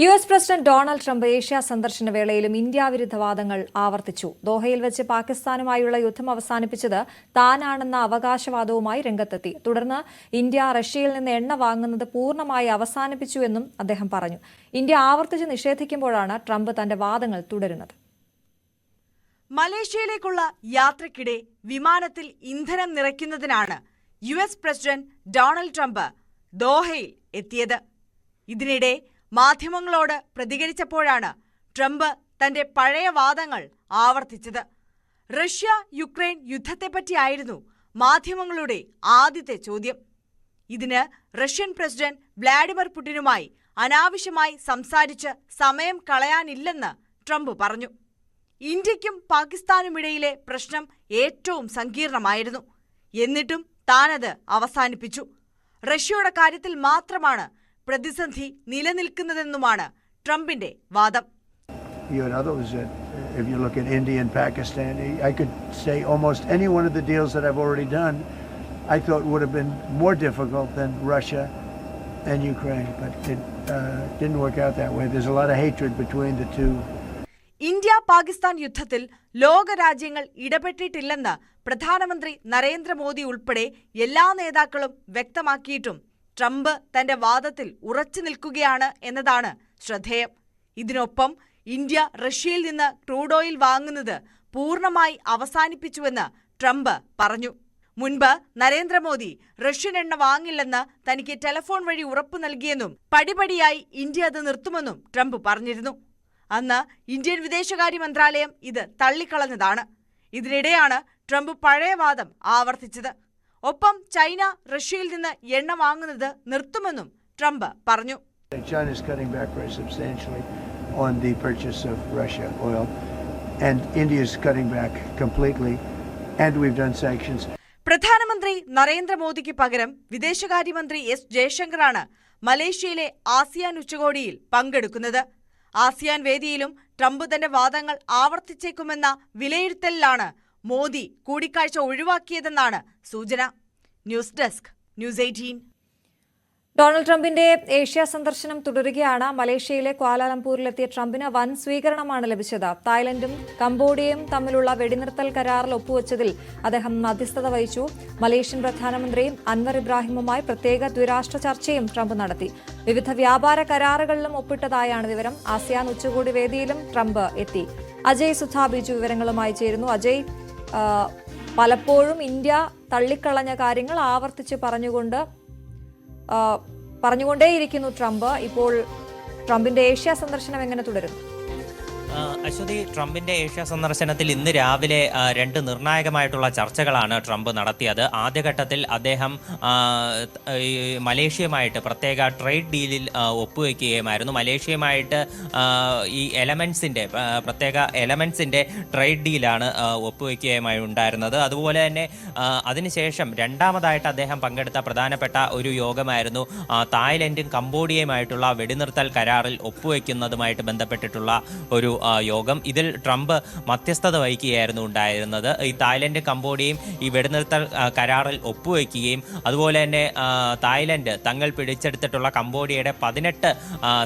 US. President Donald Trump Asia സന്ദർശന വേളയിലും India വിരുദ്ധ വാദങ്ങൾ ആവർത്തിച്ചു. ദോഹയിൽ വെച്ച് പാകിസ്ഥാനുമായുള്ള യുദ്ധം അവസാനിപ്പിച്ചത് താനാണെന്ന അവകാശവാദവുമായി രംഗത്തെത്തി. തുടർന്ന് ഇന്ത്യ റഷ്യയിൽ നിന്ന് എണ്ണ വാങ്ങുന്നത് പൂർണ്ണമായി അവസാനിപ്പിച്ചുവെന്നും അദ്ദേഹം പറഞ്ഞു. ഇന്ത്യ ആവർത്തിച്ച് നിഷേധിക്കുമ്പോഴാണ് ട്രംപ് തന്റെ വാദങ്ങൾ തുടരുന്നത്. മലേഷ്യയിലേക്കുള്ള യാത്രയ്ക്കിടെ വിമാനത്തിൽ ഇന്ധനം നിറയ്ക്കുന്നതിനാണ് യു.എസ്. പ്രസിഡന്റ് ഡൊണാൾഡ് ട്രംപ് ദോഹയിൽ എത്തിയത്. ഇതിനിടെ മാധ്യമങ്ങളോട് പ്രതികരിച്ചപ്പോഴാണ് ട്രംപ് തന്റെ പഴയ വാദങ്ങൾ ആവർത്തിച്ചത്. റഷ്യ യുക്രൈൻ യുദ്ധത്തെപ്പറ്റിയായിരുന്നു മാധ്യമങ്ങളുടെ ആദ്യത്തെ ചോദ്യം. ഇതിന് റഷ്യൻ പ്രസിഡന്റ് വ്ളാഡിമിർ പുടിനുമായി അനാവശ്യമായി സംസാരിച്ച് സമയം കളയാനില്ലെന്ന് ട്രംപ് പറഞ്ഞു. ഇന്ത്യക്കും പാകിസ്ഥാനുമിടയിലെ പ്രശ്നം ഏറ്റവും സങ്കീർണമായിരുന്നു. എന്നിട്ടും താനത് അവസാനിപ്പിച്ചു. റഷ്യയുടെ കാര്യത്തിൽ മാത്രമാണ് പ്രതിസന്ധി നിലനിൽക്കുന്നതെന്നുമാണ് ട്രംപിന്റെ വാദം. If you look at India and Pakistan, I could say almost any one of the deals that I've already done, I thought would have been more difficult than Russia and Ukraine, but it didn't work out that way. There's a lot of hatred between the two. India Pakistan യുദ്ധത്തിൽ ലോകരാജ്യങ്ങൾ ഇടപെട്ടിട്ടില്ലെന്ന് പ്രധാനമന്ത്രി നരേന്ദ്രമോദി ഉൾപ്പെടെ എല്ലാ നേതാക്കളും വ്യക്തമാക്കിയിട്ടും Trump തന്റെ വാദത്തിൽ ഉറച്ചു നിൽക്കുകയാണ് എന്നതാണ് ശ്രദ്ധേയം. ഇതിനൊപ്പം ഇന്ത്യ റഷ്യയിൽ നിന്ന് ക്രൂഡ് ഓയിൽ വാങ്ങുന്നത് പൂർണ്ണമായി അവസാനിപ്പിച്ചുവെന്ന് ട്രംപ് പറഞ്ഞു. മുൻപ് നരേന്ദ്രമോദി റഷ്യൻ എണ്ണ വാങ്ങില്ലെന്ന് തനിക്ക് ടെലിഫോൺ വഴി ഉറപ്പു നൽകിയെന്നും പടിപടിയായി ഇന്ത്യ അത് നിർത്തുമെന്നും ട്രംപ് പറഞ്ഞിരുന്നു. അന്ന് ഇന്ത്യൻ വിദേശകാര്യ മന്ത്രാലയം ഇത് തള്ളിക്കളഞ്ഞതാണ്. ഇതിനിടെയാണ് ട്രംപ് പഴയ വാദം ആവർത്തിച്ചത്. ഒപ്പം ചൈന റഷ്യയിൽ നിന്ന് എണ്ണ വാങ്ങുന്നത് നിർത്തുമെന്നും ട്രംപ് പറഞ്ഞു. China is cutting back very substantially on the purchase of Russia oil, and India is cutting back completely, and we've done sanctions. പ്രധാനമന്ത്രി നരേന്ദ്രമോദിക്ക് പകരം വിദേശകാര്യമന്ത്രി എസ് ജയശങ്കറാണ് മലേഷ്യയിലെ ആസിയാൻ ഉച്ചകോടിയിൽ പങ്കെടുക്കുന്നത്. ആസിയാൻ വേദിയിലും ട്രംപ് തന്റെ വാദങ്ങൾ ആവർത്തിച്ചേക്കുമെന്ന വിലയിരുത്തലിലാണ് മോദി കൂടിക്കാഴ്ച ഒഴിവാക്കിയതെന്നാണ് സൂചന. News desk, news 18. ഡൊണാൾഡ് ട്രംപിന്റെ ഏഷ്യ സന്ദർശനം തുടരുകയാണ്. മലേഷ്യയിലെ ക്വാലാലംപൂരിലെത്തിയ ട്രംപിന് വൻ സ്വീകരണമാണ് ലഭിച്ചത്. തായ്ലൻഡും കംബോഡിയയും തമ്മിലുള്ള വെടിനിർത്തൽ കരാറിൽ ഒപ്പുവെച്ചതിൽ അദ്ദേഹം മധ്യസ്ഥത വഹിച്ചു. മലേഷ്യൻ പ്രധാനമന്ത്രി അൻവർ ഇബ്രാഹിമുമായി പ്രത്യേക ദ്വിരാഷ്ട്ര ചർച്ചയും ട്രംപ് നടത്തി. വിവിധ വ്യാപാര കരാറുകളിലും ഒപ്പിട്ടതായാണ് വിവരം. ആസിയാൻ ഉച്ചകോടി വേദിയിലും ട്രംപ് എത്തി. അജയ് സുധാ ബിജു വിവരങ്ങളുമായി ചേരുന്നു. അജയ്, പലപ്പോഴും ഇന്ത്യ തള്ളിക്കളഞ്ഞ കാര്യങ്ങൾ ആവർത്തിച്ച് പറഞ്ഞുകൊണ്ടേയിരിക്കുന്നു ട്രംപ്. ഇപ്പോൾ ട്രംപിന്റെ ഏഷ്യ സന്ദർശനം എങ്ങനെ തുടരും? അശ്വതി, ട്രംപിന്റെ ഏഷ്യ സന്ദർശനത്തിൽ ഇന്ന് രാവിലെ രണ്ട് നിർണായകമായിട്ടുള്ള ചർച്ചകളാണ് ട്രംപ് നടത്തിയത്. ആദ്യഘട്ടത്തിൽ അദ്ദേഹം മലേഷ്യയുമായിട്ട് പ്രത്യേക ട്രേഡ് ഡീലിൽ ഒപ്പുവെക്കുകയുമായിരുന്നു. മലേഷ്യയുമായിട്ട് ഈ പ്രത്യേക എലമെന്റ്സിന്റെ ട്രേഡ് ഡീലാണ് ഒപ്പുവെക്കുകയുമായി ഉണ്ടായിരുന്നത്. അതുപോലെ തന്നെ അതിനുശേഷം രണ്ടാമതായിട്ട് അദ്ദേഹം പങ്കെടുത്ത പ്രധാനപ്പെട്ട ഒരു യോഗമായിരുന്നു തായ്ലൻഡും കംബോഡിയയുമായിട്ടുള്ള വെടിനിർത്തൽ കരാറിൽ ഒപ്പുവെക്കുന്നതുമായിട്ട് ബന്ധപ്പെട്ടിട്ടുള്ള ഒരു യോഗം. ഇതിൽ ട്രംപ് മധ്യസ്ഥത വഹിക്കുകയായിരുന്നു ഉണ്ടായിരുന്നത്. ഈ തായ്ലൻഡ് കംബോഡിയയും ഈ വെടിനിർത്തൽ കരാറിൽ ഒപ്പുവെക്കുകയും അതുപോലെ തന്നെ തായ്ലൻഡ് തങ്ങൾ പിടിച്ചെടുത്തിട്ടുള്ള കംബോഡിയയുടെ 18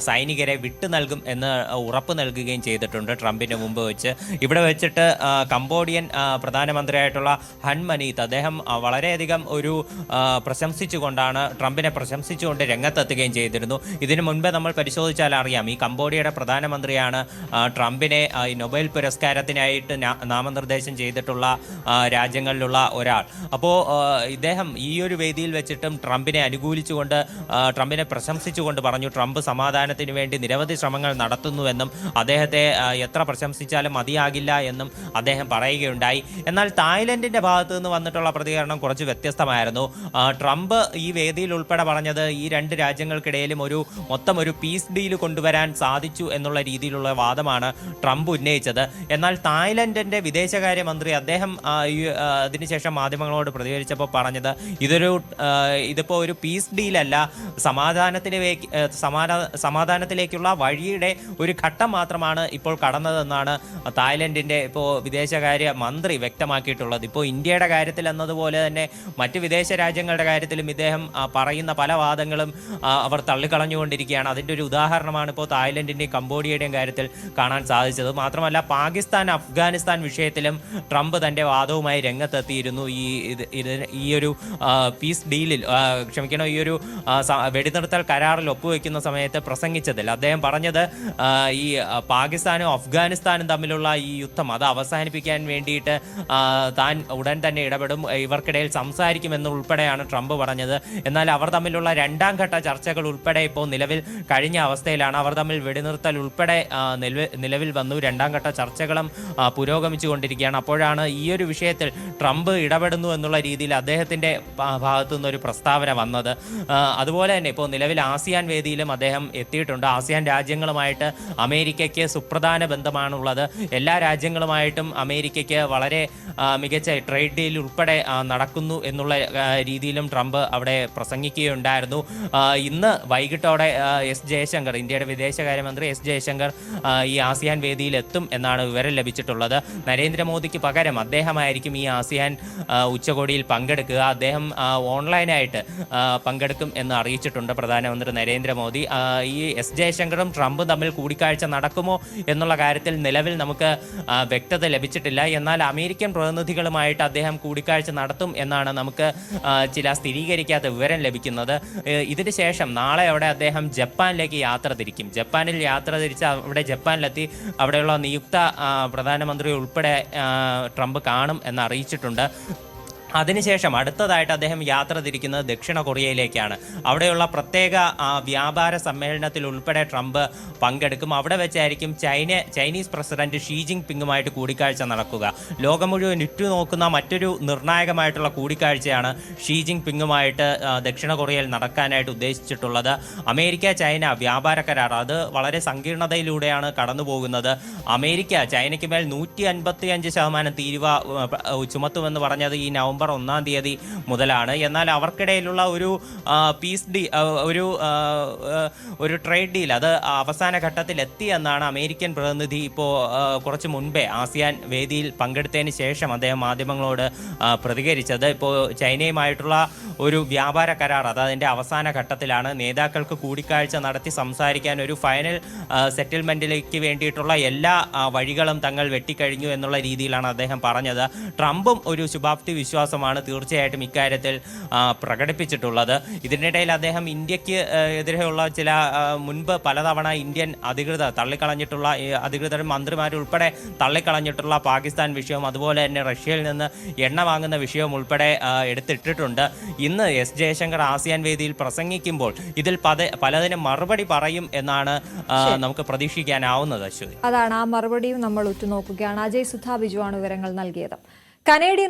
സൈനികരെ വിട്ടു നൽകും എന്ന് ഉറപ്പ് നൽകുകയും ചെയ്തിട്ടുണ്ട് ട്രംപിന് മുമ്പ് വെച്ച്. ഇവിടെ വെച്ചിട്ട് കംബോഡിയൻ പ്രധാനമന്ത്രിയായിട്ടുള്ള ഹൻ മനീത് അദ്ദേഹം വളരെയധികം ഒരു ട്രംപിനെ പ്രശംസിച്ചുകൊണ്ട് രംഗത്തെത്തുകയും ചെയ്തിരുന്നു. ഇതിനു മുൻപ് നമ്മൾ പരിശോധിച്ചാൽ അറിയാം, ഈ കംബോഡിയയുടെ പ്രധാനമന്ത്രിയാണ് ട്രംപിനെ നൊബേൽ പുരസ്കാരത്തിനായിട്ട് നാമനിർദ്ദേശം ചെയ്തിട്ടുള്ള രാജ്യങ്ങളിലുള്ള ഒരാൾ. അപ്പോൾ ഇദ്ദേഹം ഈ ഒരു വേദിയിൽ വെച്ചിട്ടും ട്രംപിനെ അനുകൂലിച്ചുകൊണ്ട് ട്രംപിനെ പ്രശംസിച്ചുകൊണ്ട് പറഞ്ഞു ട്രംപ് സമാധാനത്തിന് വേണ്ടി നിരവധി ശ്രമങ്ങൾ നടത്തുന്നുവെന്നും അദ്ദേഹത്തെ എത്ര പ്രശംസിച്ചാലും മതിയാകില്ല എന്നും അദ്ദേഹം പറയുകയുണ്ടായി. എന്നാൽ തായ്ലൻഡിന്റെ ഭാഗത്തു നിന്ന് വന്നിട്ടുള്ള പ്രതികരണം കുറച്ച് വ്യത്യസ്തമായിരുന്നു. ട്രംപ് ഈ വേദിയിൽ ഉൾപ്പെടെ പറഞ്ഞത് ഈ രണ്ട് രാജ്യങ്ങൾക്കിടയിലും മൊത്തം ഒരു പീസ് ഡീൽ കൊണ്ടുവരാൻ സാധിച്ചു എന്നുള്ള രീതിയിലുള്ള വാദമാണ് ട്രംപ് ഉന്നയിച്ചത്. എന്നാൽ തായ്ലൻഡിൻ്റെ വിദേശകാര്യമന്ത്രി അദ്ദേഹം അതിനുശേഷം മാധ്യമങ്ങളോട് പ്രതികരിച്ചപ്പോൾ പറഞ്ഞത് ഇതിപ്പോൾ ഒരു പീസ് ഡീലല്ല, സമാധാനത്തിലേക്കുള്ള വഴിയുടെ ഒരു ഘട്ടം മാത്രമാണ് ഇപ്പോൾ കടന്നതെന്നാണ് തായ്ലൻഡിൻ്റെ ഇപ്പോൾ വിദേശകാര്യ മന്ത്രി വ്യക്തമാക്കിയിട്ടുള്ളത്. ഇപ്പോൾ ഇന്ത്യയുടെ കാര്യത്തിൽ എന്നതുപോലെ തന്നെ മറ്റ് വിദേശ രാജ്യങ്ങളുടെ കാര്യത്തിലും ഇദ്ദേഹം പറയുന്ന പല വാദങ്ങളും അവർ തള്ളിക്കളഞ്ഞുകൊണ്ടിരിക്കുകയാണ്. അതിൻ്റെ ഒരു ഉദാഹരണമാണ് ഇപ്പോൾ തായ്ലൻഡിൻ്റെയും കംബോഡിയയുടെയും കാര്യത്തിൽ കാണാൻ സാധിച്ചത്. മാത്രമല്ല പാകിസ്ഥാൻ അഫ്ഗാനിസ്ഥാൻ വിഷയത്തിലും ട്രംപ് തൻ്റെ വാദവുമായി രംഗത്തെത്തിയിരുന്നു. ഈ ഒരു പീസ് ഡീലിൽ ഈ ഒരു വെടിനിർത്തൽ കരാറിൽ ഒപ്പുവെക്കുന്ന സമയത്ത് പ്രസംഗിച്ചതിൽ അദ്ദേഹം പറഞ്ഞത് ഈ പാകിസ്ഥാനും അഫ്ഗാനിസ്ഥാനും തമ്മിലുള്ള ഈ യുദ്ധം അത് അവസാനിപ്പിക്കാൻ വേണ്ടിയിട്ട് താൻ ഉടൻ തന്നെ ഇടപെടും, ഇവർക്കിടയിൽ സംസാരിക്കുമെന്നുൾപ്പെടെയാണ് ട്രംപ് പറഞ്ഞത്. എന്നാൽ അവർ തമ്മിലുള്ള രണ്ടാം ഘട്ട ചർച്ചകൾ ഉൾപ്പെടെ ഇപ്പോൾ നിലവിൽ കഴിഞ്ഞ അവസ്ഥയിലാണ്. അവർ തമ്മിൽ വെടിനിർത്തൽ ഉൾപ്പെടെ നിലവിൽ വന്നു. രണ്ടാം ഘട്ട ചർച്ചകളും പുരോഗമിച്ചു കൊണ്ടിരിക്കുകയാണ്. അപ്പോഴാണ് ഈ ഒരു വിഷയത്തിൽ ട്രംപ് ഇടപെടുന്നു എന്നുള്ള രീതിയിൽ അദ്ദേഹത്തിൻ്റെ ഭാഗത്തു നിന്നൊരു പ്രസ്താവന വന്നത്. അതുപോലെ തന്നെ ഇപ്പോൾ നിലവിൽ ആസിയാൻ വേദിയിലും അദ്ദേഹം എത്തിയിട്ടുണ്ട്. ആസിയാൻ രാജ്യങ്ങളുമായിട്ട് അമേരിക്കയ്ക്ക് സുപ്രധാന ബന്ധമാണുള്ളത്. എല്ലാ രാജ്യങ്ങളുമായിട്ടും അമേരിക്കയ്ക്ക് വളരെ മികച്ച ട്രേഡ് ഡീൽ ഉൾപ്പെടെ നടക്കുന്നു എന്നുള്ള രീതിയിലും ട്രംപ് അവിടെ പ്രസംഗിക്കുകയുണ്ടായിരുന്നു. ഇന്ന് വൈകിട്ടോടെ എസ് ജയശങ്കർ, ഇന്ത്യയുടെ വിദേശകാര്യമന്ത്രി എസ് ജയശങ്കർ ഈ ആസിയാൻ വേദിയിൽ എത്തും എന്നാണ് വിവരം ലഭിച്ചിട്ടുള്ളത്. നരേന്ദ്രമോദിക്ക് പകരം അദ്ദേഹമായിരിക്കും ഈ ആസിയാൻ ഉച്ചകോടിയിൽ പങ്കെടുക്കുക. അദ്ദേഹം ഓൺലൈനായിട്ട് പങ്കെടുക്കും എന്ന് അറിയിച്ചിട്ടുണ്ട് പ്രധാനമന്ത്രി നരേന്ദ്രമോദി. ഈ എസ് ജയശങ്കറും ട്രംപും തമ്മിൽ കൂടിക്കാഴ്ച നടക്കുമോ എന്നുള്ള കാര്യത്തിൽ നിലവിൽ നമുക്ക് വ്യക്തത ലഭിച്ചിട്ടില്ല. എന്നാൽ അമേരിക്കൻ പ്രതിനിധികളുമായിട്ട് അദ്ദേഹം കൂടിക്കാഴ്ച നടത്തും എന്നാണ് നമുക്ക് ചില സ്ഥിരീകരിക്കാത്ത വിവരം ലഭിക്കുന്നത്. ഇതിന് ശേഷം നാളെ അവിടെ അദ്ദേഹം ജപ്പാനിലേക്ക് യാത്ര തിരിക്കും. ജപ്പാനിൽ യാത്ര തിരിച്ച് അവിടെ ജപ്പാനിലെത്തി അവിടെയുള്ള നിയുക്ത പ്രധാനമന്ത്രി ഉൾപ്പെടെ ട്രംപ് കാണും എന്ന് അറിയിച്ചിട്ടുണ്ട്. അതിനുശേഷം അടുത്തതായിട്ട് അദ്ദേഹം യാത്ര തിരിക്കുന്നത് ദക്ഷിണ കൊറിയയിലേക്കാണ്. അവിടെയുള്ള പ്രത്യേക വ്യാപാര സമ്മേളനത്തിൽ ഉൾപ്പെടെ ട്രംപ് പങ്കെടുക്കും. അവിടെ വെച്ചായിരിക്കും ചൈനീസ് പ്രസിഡന്റ് ഷീ ജിങ് പിങ്ങുമായിട്ട് കൂടിക്കാഴ്ച നടക്കുക. ലോകം മുഴുവൻ ഉറ്റുനോക്കുന്ന മറ്റൊരു നിർണായകമായിട്ടുള്ള കൂടിക്കാഴ്ചയാണ് ഷീ ജിങ് പിങ്ങുമായിട്ട് ദക്ഷിണ കൊറിയയിൽ നടക്കാനായിട്ട് ഉദ്ദേശിച്ചിട്ടുള്ളത്. അമേരിക്ക ചൈന വ്യാപാര കരാർ അത് വളരെ സങ്കീർണതയിലൂടെയാണ് കടന്നു പോകുന്നത്. അമേരിക്ക ചൈനയ്ക്ക് മേൽ 155% തീരുവ ചുമത്തുമെന്ന് പറഞ്ഞത് ഈ നവംബർ 1-ാം തീയതി മുതലാണ്. എന്നാൽ അവർക്കിടയിലുള്ള ഒരു ട്രേഡ് ഡീൽ അത് അവസാന ഘട്ടത്തിൽ എത്തി എന്നാണ് അമേരിക്കൻ പ്രതിനിധി ഇപ്പോൾ കുറച്ച് മുൻപേ ആസിയാൻ വേദിയിൽ പങ്കെടുത്തതിന് ശേഷം അദ്ദേഹം മാധ്യമങ്ങളോട് പ്രതികരിച്ചത്. ഇപ്പോൾ ചൈനയുമായിട്ടുള്ള ഒരു വ്യാപാര കരാർ അത് അതിൻ്റെ അവസാന ഘട്ടത്തിലാണ്. നേതാക്കൾക്ക് കൂടിക്കാഴ്ച നടത്തി സംസാരിക്കാൻ ഒരു ഫൈനൽ സെറ്റിൽമെൻറ്റിലേക്ക് വേണ്ടിയിട്ടുള്ള എല്ലാ വഴികളും തങ്ങൾ വെട്ടിക്കഴിഞ്ഞു എന്നുള്ള രീതിയിലാണ് അദ്ദേഹം പറഞ്ഞത്. ട്രംപും ഒരു ശുഭാപ്തി വിശ്വാസമാണ് തീർച്ചയായിട്ടും ഇക്കാര്യത്തിൽ പ്രകടിപ്പിച്ചിട്ടുള്ളത്. ഇതിനിടയിൽ അദ്ദേഹം ഇന്ത്യക്ക് എതിരെയുള്ള ചില മുൻപ് പലതവണ ഇന്ത്യൻ അധികൃതരും മന്ത്രിമാരും ഉൾപ്പെടെ തള്ളിക്കളഞ്ഞിട്ടുള്ള പാകിസ്ഥാൻ വിഷയവും അതുപോലെ തന്നെ റഷ്യയിൽ നിന്ന് എണ്ണ വാങ്ങുന്ന വിഷയവും ഉൾപ്പെടെ എടുത്തിട്ടിട്ടുണ്ട്. ഇന്ന് എസ് ജയശങ്കർ ആസിയാൻ വേദിയിൽ പ്രസംഗിക്കുമ്പോൾ ഇതിൽ പലതിനും മറുപടി പറയും എന്നാണ് നമുക്ക് പ്രതീക്ഷിക്കാനാവുന്നത്. അശ്വതി, അതാണ് ആ മറുപടിയും നമ്മൾ ഉറ്റുനോക്കുകയാണ്. അജയ് സുധാ ബിജുവാണ് വിവരങ്ങൾ നൽകിയത്. കനേഡിയൻ